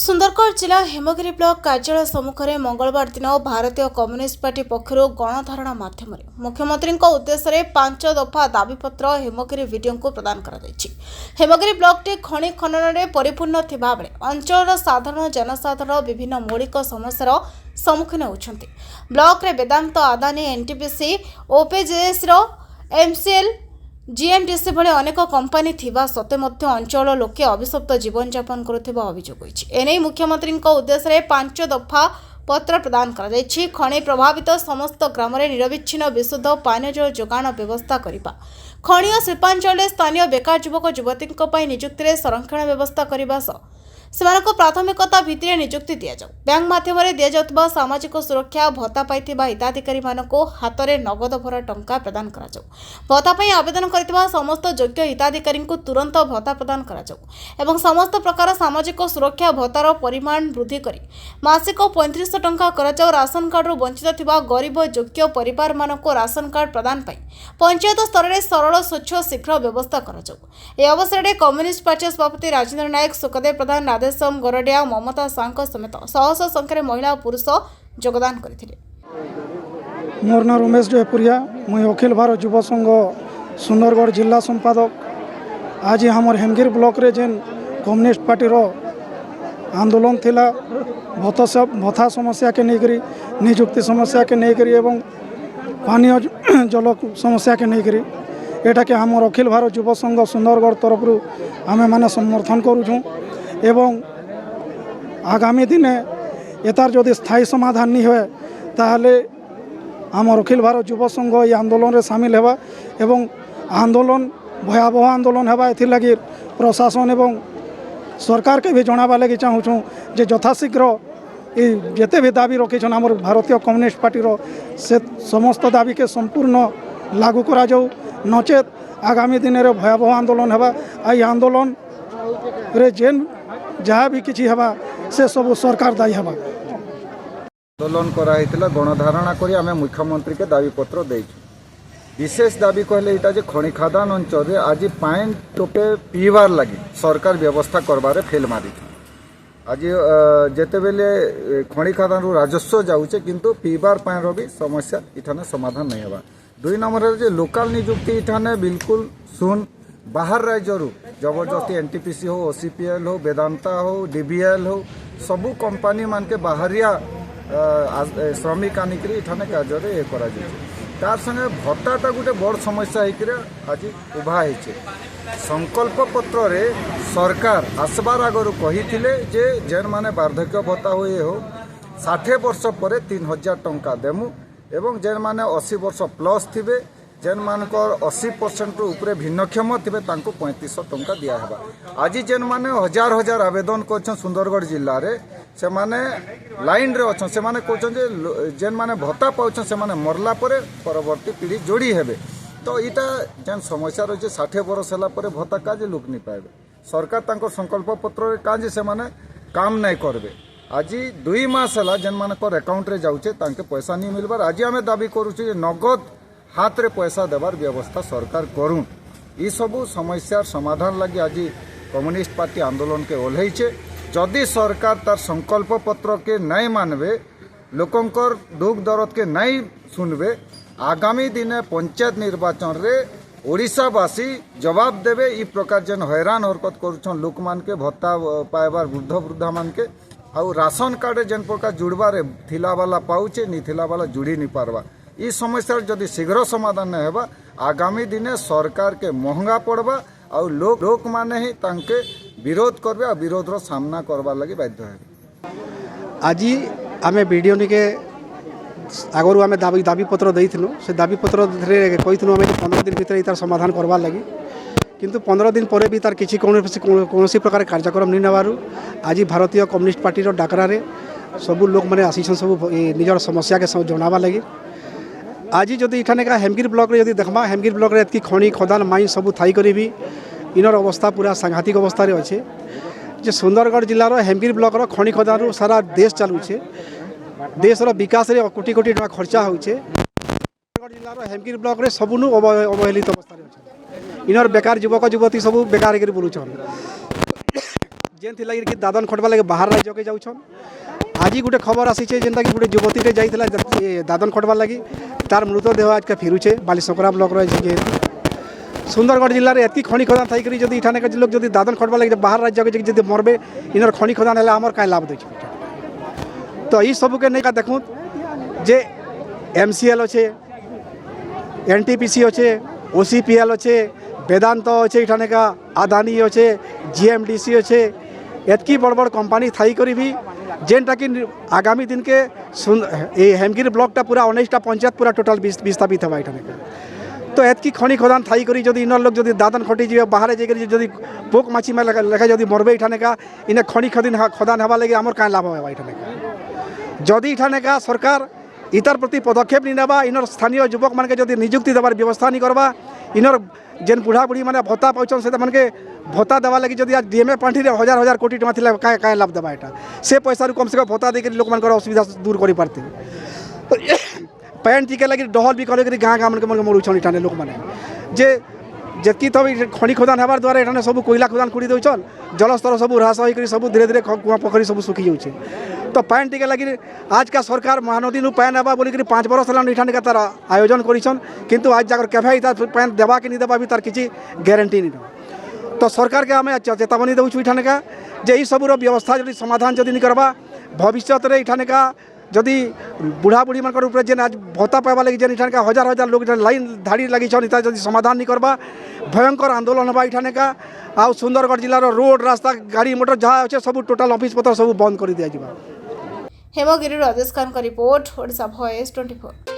सुंदरगढ़ जिला हेमगिरी ब्लॉक कार्यालय सम्मुखें मंगलवार दिन भारतीय कम्युनिस्ट पार्टी पक्षर गणधारणा मध्यम मुख्यमंत्री उद्देश्य 5 दफा दाबीपत्र हेमगिरी वीडियो को प्रदान कर हेमगिरी ब्लॉक टी खनि खनन में परिपूर्ण थिबा बेले अंचल साधारण जनसाधारण विभिन्न मौलिक समस्यार सम्मुखीन होती। ब्लॉक रे Vedanta Adani NTPC OPJS MCL GMDC भली अनेक कंपानी थिबा सत्वे मध्य अंचल लोके अभिशप्त जीवन यापन करुथिबा अभियोग होइछि। एनै मुख्यमंत्री उद्देश्य 5 दफा पत्र प्रदान कर खनि प्रभावित समस्त ग्राम में निरविच्छिन्न विशुद्ध पानीय जल जोगाण व्यवस्था करने, खनि और शिल्पांचल स्थानीय बेकार युवक युवती निजुक्ति संरक्षण व्यवस्था करने सेमानको प्राथमिकता भित्तिरे नियुक्ति दिया जाऊ। बैंक माध्यम दिया जाउतबा सामाजिक सुरक्षा भत्ता पाइथिबा हिताधिकारी मानको हातरे नगद भरा टंका प्रदान करा जाऊ। भत्ता पई आवेदन करथिबा समस्त योग्य हिताधिकारी को तुरंत भत्ता प्रदान करा जाऊ एवं समस्त प्रकार सामाजिक सुरक्षा भत्तार परिमाण वृद्धि करी मासिक 3500 टंका करा जाऊ। राशन कार्ड वंचित थिबा गरीब योग्य परिवार मानको राशन कार्ड प्रदान पई पंचायत स्तर में सरल स्वच्छ शीघ्र व्यवस्था करा जाऊ। ए अवसर में कम्युनिस्ट पार्टी सभापति राजेंद्र नायक, सुखदेव प्रधान, राधेश्याम गरडिया, ममता सांक समेत शह शह संख्यार महिला और पुरुष योगदान करथिले। मोर ना रमेश जयपुरिया, मुई अखिल भारत युव संघ सुंदरगढ़ जिला संपादक। आज हमर हेमगिरी ब्लॉक रे जेन कम्युनिस्ट पार्टी रो आंदोलन थिला भत्ता समस्या के लेकर, निजुक्ति समस्या के लेकर एवं पानीय जल समस्या के लेकर एटा के हमर अखिल भारत युव संघ सुंदरगढ़ तरफ आमे माने समर्थन करूँ एवं आगामी दिन एतार जदि स्थायी समाधान नहीं हुए ताहले आमर अखिल भारत युव संघ ये आंदोलन रे शामिल हेबा एवं आंदोलन भयावह आंदोलन हेबा। एथि लगी प्रशासन एवं सरकार के भी जनाबा लगी चाहूँ जे यथाशीघ्र जिते भी दाबी रखीछन आमर भारतीय कम्युनिस्ट पार्टी रो से समस्त दाबी के संपूर्ण लागू करा जाऊ, नचेत आगामी दिन रे भयावह आंदोलन हेबा। आई आंदोलन रे जेन जहाँ भी किसी हेबा से सब सरकार दायी हेबा। आंदोलन कराइतिला गणधारणा करी आमे मुख्यमंत्री के दाबी पत्र देइछु। विशेष दाबी कहले इटा जे खनि खादान अंचल रे आज पानी टोपे पीवार लगी सरकार व्यवस्था करबारे फेल मारी। आज जेते बेले खनि खादान रु राजस्व जाउचे किंतु पीवार पानी रो भी समस्या इठाने समाधान नहीं हेबा। 2 नंबर जे लोकल नियुक्ति इठाने बिल्कुल सुन बाहर राज्यरू जबरदस्ती एनटीपीसी हो, ओसीपीएल हो, वेदांता हो, डीबीएल हो सबू कंपानी मान के बाहरिया श्रमिक आनिक इठाने कार्य ये करा तार संगे भत्ताटा गोटे बड़ समस्या होकर आज उभा होइछे। संकल्प पत्र रे सरकार आसबार आगर कही जे जेन माने वार्धक्य भत्ता हुए हो 60 वर्ष पर 3000 टंका देमु एवं जेन माने 80 वर्ष प्लस थिबे जेन मानकर 80% उपरे भिन्नक्षम थे 3500 टंका दिया है। आज जेन माने हजार हजार आवेदन कर सुंदरगढ़ जिले में से माने लाइन रे अच्छा से माने कहते जेन माने भत्ता पाँच से माने मरला परे परवर्ती पीढ़ी जोड़ी हेबे। तो इटा जेन समस्या रही 60 वर्ष है भत्ता काजे लोक नहीं पाए। सरकार तांको संकल्प पत्र काजे से माने काम नहीं करबे। आज 2 मास है जेन मानकर अकाउंट रे जाउचे तांके पैसा नहीं मिलबार। आज आमे दाबी करूचे नगद हाथ रे पैसा देवार व्यवस्था सरकार करूँ। ये सबू समस्यार समाधान लगी आज कम्युनिस्ट पार्टी आंदोलन के ओल्लैचे। जदि सरकार तार संकल्प पत्र के नहीं मानवे, लोकंकर दुख दर्द के नहीं सुनवे, आगामी दिन पंचायत निर्वाचन रे ओडिशावासी जवाब देवे। इ प्रकार जेन हैरान हरकत करुछन लोक मान के भत्ता पाइबार वृद्ध वृद्धा मान के आउ राशन कार्ड जेन प्रकार जुड़बार थिला वाला पाउचे नी थिला वाला जुड़ी नहीं पारबा। ई समस्या जदि शीघ्र समाधान नहीं होगा आगामी दिन सरकार के महंगा पड़वा और लोक माने ही तांके विरोध करबे और विरोध रो सामना करबा लगी बाध्य है। आज आमे वीडियो के आगरू आमे दाबी पत्र देइथिनु से दाबी पत्र रे कहिथिनु आमे 15 दिन भीतर इतार समाधान करबा लगी किंतु 15 दिन पर भी तार किसी कौनसी प्रकार कार्यक्रम नहीं नेबारु आज भारतीय कम्युनिस्ट पार्टी रो डाकरा रे सब लोक माने आसीछन सब निजर समस्या के जनाबा लगी। आज जदि इठाने का हेमगिरी ब्लॉक रे देखमा हेमगिरी ब्लॉक रे एतकी खनि खदान माइन सब थाई करी भी इनर अवस्था पूरा सांघातिक अवस्था रे अच्छे। जे सुंदरगढ़ जिला रो हेमगिरी ब्लॉक रो खनि खदान रो सारा देश चलुचे, देश रो विकास रे कोटी कोटी टका खर्चा होउचे। सुंदरगढ़ जिला रो हेमगिरी ब्लॉक रे सबनु अवहेलित अवस्था रे अच्छे। इनर बेकार युवक युवती सब बेकार कर बुलुछन। जेन थी लगी कि दादन खटवा लगे बाहर राज्य के जाऊन आज गोटे खबर आसी जेनटा कि गोटे युवती जाइला दादन खटवा लगी तार मृतदेह आज के फिरुचे बालीसकरा ब्लॉक रही सुंदरगढ़ जिले में एत खनि खदान थी जब इठाने का लोग जब दादन खटवा लगे बाहर राज्य के जब मरबे इनर खनि खदान है आमर कहीं लाभ दे तो ये सब के नहीं देखूँ जे MCL अच्छे NTPC अच्छे OCPL अच्छे वेदांत अच्छे इठाने का अदानी अच्छे GMDC अच्छे एतकी बड़ बड़ कंपनी थाई करी भी जेनटा कि आगामी दिन के हेमगिरी ब्लॉकटा पूरा 19टा पंचायत पूरा टोटाल विस्थापित है इठाने का तो एतकी खनि खदान थाई करी जदि इनर लोग जदि दादन खटी जी बाहर जाकर जदि पोक माछी में लेखा जदि मरबे इठाने का इन्हें खनि खदान हवा लगे आमर कहीं लाभ है इठाने का जदि इठाने का सरकार इतार प्रति पदक्षेप नहीं नेबा इनर स्थानीय युवक मान के जदि नियुक्ति देवार व्यवस्था नहीं करवा इनर जेन बुढ़ा बुढ़ी मैंने भत्ता पाउछन से मन के भत्ता देवा लगी जदि आज DMA पांठी हजार हजार कोटी टका थिला काय लाभ देबा एटा से पैसा कम से कम भत्ता देकर लोक मान असुविधा दूर करि पारते पैन टिके लगी डहल भी कले गाँ गाँ मन मरुछन इठाने लोक मैंने जे जेतकी तो खनि खदान हबार द्वारा एठाने सब कोयला खदान खुड़ी दौन जलस्तर सब ह्रास होकर सब धीरे धीरे कुआ पोखरी सब सुखी जाऊे तो पैन टिके लगी आज का सरकार महानदी नु पैन हवा बोलिक 5 बरस है इठाने का तार आयोजन करिछन किंतु आज जाकर केभे पैन देवा कि नहीं देवा भी तार किसी गारंटी नहीं तो सरकार के आम चेतावनी दूँ इठाने का जे सबूर व्यवस्था जब समाधान जदि नहीं करवा भविष्य में इठाने का जदि बुढ़ा बुढ़ी मान ऊपर जेन आज भत्ता पाइबा लगी जेन इठाने का हजार हजार लोग लाइन धाड़ी लगी इतना जब समाधान नहीं करवा भयंकर आंदोलन होगा इठाने का आ सुंदरगढ़ जिलार रोड रास्ता गाड़ी मोटर जहाँ अच्छे सब टोटाल ऑफिस पत्र सब बंद कर दिया। हेमगिरी राजेश खान का रिपोर्ट ओडिशा वॉइस 24।